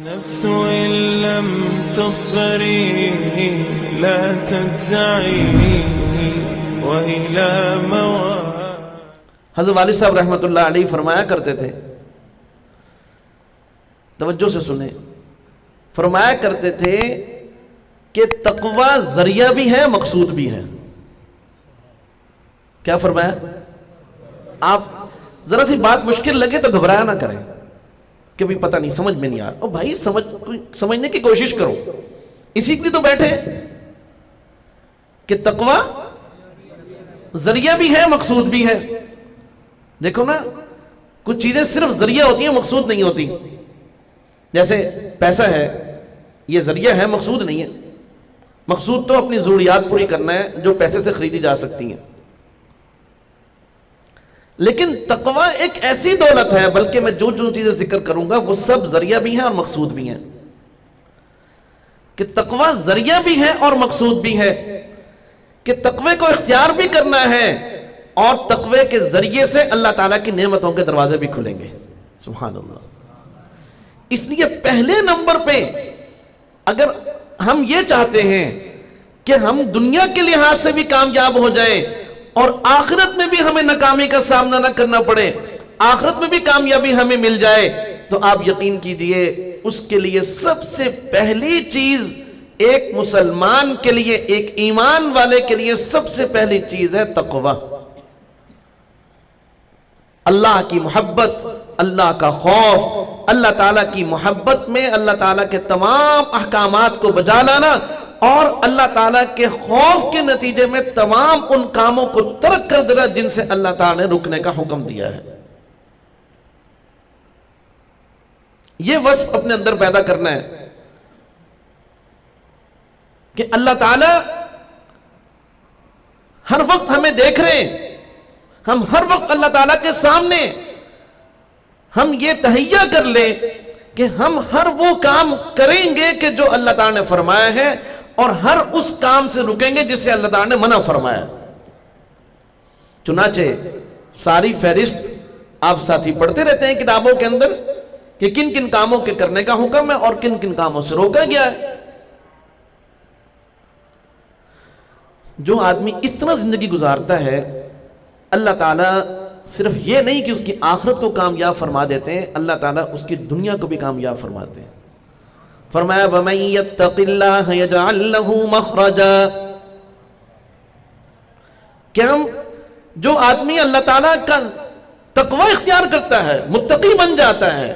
نفس إن لم تظفري لا تجزعي وإلى حضرت والد صاحب رحمۃ اللہ علیہ فرمایا کرتے تھے، توجہ سے سنیں، فرمایا کرتے تھے کہ تقوی ذریعہ بھی ہے مقصود بھی ہے۔ کیا فرمایا؟ آپ ذرا سی بات مشکل لگے تو گھبرایا نہ کریں کہ بھی پتہ نہیں سمجھ میں نہیں آ رہا، او بھائی سمجھنے کی کوشش کرو، اسی کے لیے تو بیٹھے کہ تقوی ذریعہ بھی ہے مقصود بھی ہے۔ دیکھو نا، کچھ چیزیں صرف ذریعہ ہوتی ہیں مقصود نہیں ہوتی، جیسے پیسہ ہے، یہ ذریعہ ہے مقصود نہیں ہے۔ مقصود تو اپنی ضروریات پوری کرنا ہے جو پیسے سے خریدی جا سکتی ہیں، لیکن تقوی ایک ایسی دولت ہے، بلکہ میں جو چیزیں ذکر کروں گا وہ سب ذریعہ بھی ہیں اور مقصود بھی ہیں، کہ تقوی ذریعہ بھی ہے اور مقصود بھی ہے، کہ تقوی کو اختیار بھی کرنا ہے اور تقوی کے ذریعے سے اللہ تعالیٰ کی نعمتوں کے دروازے بھی کھلیں گے۔ سبحان اللہ۔ اس لیے پہلے نمبر پہ اگر ہم یہ چاہتے ہیں کہ ہم دنیا کے لحاظ سے بھی کامیاب ہو جائیں اور آخرت میں بھی ہمیں ناکامی کا سامنا نہ کرنا پڑے، آخرت میں بھی کامیابی ہمیں مل جائے، تو آپ یقین کیجئے اس کے لیے سب سے پہلی چیز ایک مسلمان کے لیے، ایک ایمان والے کے لیے سب سے پہلی چیز ہے تقوی، اللہ کی محبت، اللہ کا خوف، اللہ تعالیٰ کی محبت میں اللہ تعالیٰ کے تمام احکامات کو بجا لانا اور اللہ تعالیٰ کے خوف کے نتیجے میں تمام ان کاموں کو ترک کر دینا جن سے اللہ تعالیٰ نے رکنے کا حکم دیا ہے۔ یہ وصف اپنے اندر پیدا کرنا ہے کہ اللہ تعالیٰ ہر وقت ہمیں دیکھ رہے ہیں، ہم ہر وقت اللہ تعالیٰ کے سامنے ہم یہ تہیہ کر لیں کہ ہم ہر وہ کام کریں گے کہ جو اللہ تعالیٰ نے فرمایا ہے اور ہر اس کام سے رکیں گے جس سے اللہ تعالیٰ نے منع فرمایا۔ چنانچہ ساری فہرست آپ ساتھی پڑھتے رہتے ہیں کتابوں کے اندر کہ کن کن کاموں کے کرنے کا حکم ہے اور کن کن کاموں سے روکا گیا ہے۔ جو آدمی اس طرح زندگی گزارتا ہے، اللہ تعالیٰ صرف یہ نہیں کہ اس کی آخرت کو کامیاب فرما دیتے ہیں، اللہ تعالیٰ اس کی دنیا کو بھی کامیاب فرماتے ہیں۔ فرمایا وَمَن يَتَّقِ اللَّهَ يَجْعَل لَّهُ مَخْرَجًا، کہ ہم جو آدمی اللہ تعالیٰ کا تقوی اختیار کرتا ہے، متقی بن جاتا ہے،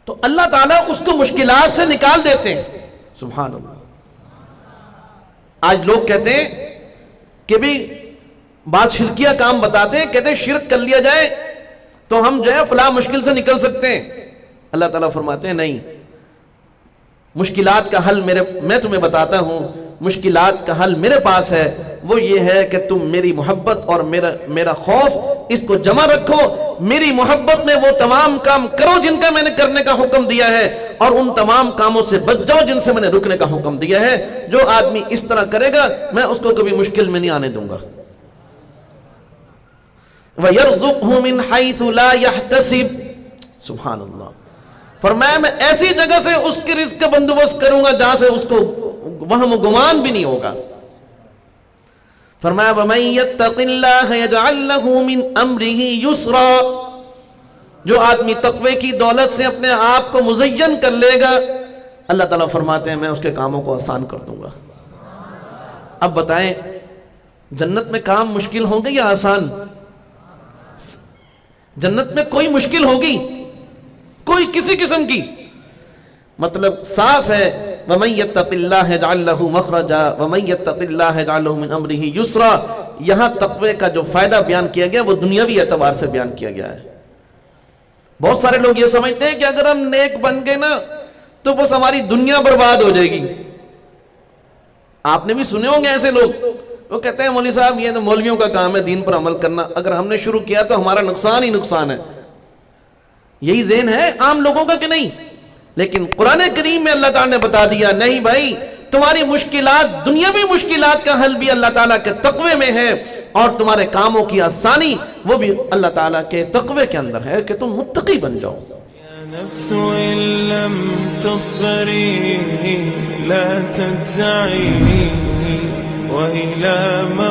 تو اللہ تعالیٰ اس کو مشکلات سے نکال دیتے ہیں۔ سبحان اللہ۔ آج لوگ کہتے ہیں کہ بھی بعض شرکیہ کام بتاتے ہیں، کہتے ہیں شرک کر لیا جائے تو ہم جو ہے فلاں مشکل سے نکل سکتے ہیں۔ اللہ تعالیٰ فرماتے ہیں نہیں، مشکلات کا حل میں تمہیں بتاتا ہوں، مشکلات کا حل میرے پاس ہے، وہ یہ ہے کہ تم میری محبت اور میرا خوف اس کو جمع رکھو، میری محبت میں وہ تمام کام کرو جن کا میں نے کرنے کا حکم دیا ہے اور ان تمام کاموں سے بچ جاؤ جن سے میں نے رکنے کا حکم دیا ہے۔ جو آدمی اس طرح کرے گا میں اس کو کبھی مشکل میں نہیں آنے دوں گا۔ وَيَرْزُقْهُ مِنْ حَيْثُ لَا يَحْتَسِبْ، سبحان اللہ۔ فرمایا میں ایسی جگہ سے اس کے رزق کا بندوبست کروں گا جہاں سے اس کو وہم و گمان بھی نہیں ہوگا۔ فرمایا وَمَن يَتَّقِ اللَّهَ يَجْعَل لَّهُ مِنْ أَمْرِهِ يُسْرًا، جو آدمی تقوی کی دولت سے اپنے آپ کو مزین کر لے گا، اللہ تعالیٰ فرماتے ہیں میں اس کے کاموں کو آسان کر دوں گا۔ اب بتائیں جنت میں کام مشکل ہوں گے یا آسان؟ جنت میں کوئی مشکل ہوگی؟ کوئی کسی قسم کی؟ مطلب صاف ہے وَمَن يَتَّقِ اللَّهَ يَجْعَل لَّهُ مَخْرَجًا وَمَن يَتَّقِ اللَّهَ يَجْعَل لَّهُ مِنْ أَمْرِهِ يُسْرًا۔ یہاں تقوی کا جو فائدہ بیان کیا گیا وہ دنیاوی اعتبار سے بیان کیا گیا ہے۔ بہت سارے لوگ یہ سمجھتے ہیں کہ اگر ہم نیک بن گئے نا تو بس ہماری دنیا برباد ہو جائے گی۔ آپ نے بھی سنے ہوں گے ایسے لوگ، وہ کہتے ہیں مولوی صاحب یہ تو مولویوں کا کام ہے دین پر عمل کرنا، اگر ہم نے شروع کیا تو ہمارا نقصان ہی نقصان ہے۔ یہی ذہن ہے عام لوگوں کا کہ نہیں؟ لیکن قرآن کریم میں اللہ تعالیٰ نے بتا دیا نہیں بھائی، تمہاری مشکلات، دنیاوی مشکلات کا حل بھی اللہ تعالیٰ کے تقوی میں ہے اور تمہارے کاموں کی آسانی وہ بھی اللہ تعالیٰ کے تقوی کے اندر ہے کہ تم متقی بن جاؤ۔ نفس إن لم تظفري لا تجزعي وإلى ما